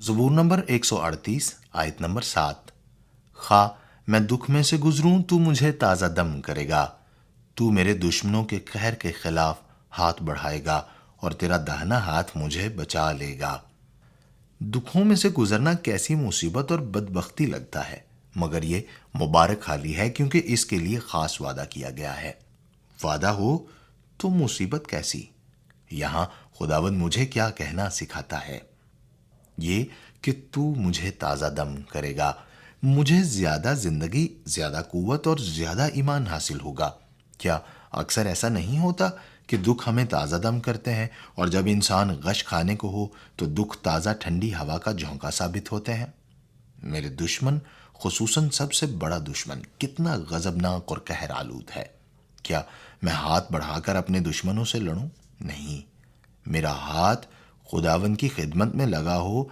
زبور نمبر 138 آیت نمبر 7۔ خواہ میں دکھ میں سے گزروں تو مجھے تازہ دم کرے گا، تو میرے دشمنوں کے قہر کے خلاف ہاتھ بڑھائے گا اور تیرا داہنا ہاتھ مجھے بچا لے گا۔ دکھوں میں سے گزرنا کیسی مصیبت اور بدبختی لگتا ہے، مگر یہ مبارک حالی ہے کیونکہ اس کے لیے خاص وعدہ کیا گیا ہے۔ وعدہ ہو تو مصیبت کیسی؟ یہاں خداوند مجھے کیا کہنا سکھاتا ہے، یہ کہ تو مجھے تازہ دم کرے گا، مجھے زیادہ زندگی، زیادہ قوت اور زیادہ ایمان حاصل ہوگا۔ کیا اکثر ایسا نہیں ہوتا کہ دکھ ہمیں تازہ دم کرتے ہیں، اور جب انسان غش کھانے کو ہو تو دکھ تازہ ٹھنڈی ہوا کا جھونکا ثابت ہوتے ہیں؟ میرے دشمن، خصوصاً سب سے بڑا دشمن، کتنا غضبناک اور قہر آلود ہے۔ کیا میں ہاتھ بڑھا کر اپنے دشمنوں سے لڑوں؟ نہیں، میرا ہاتھ خداوند کی خدمت میں لگا ہو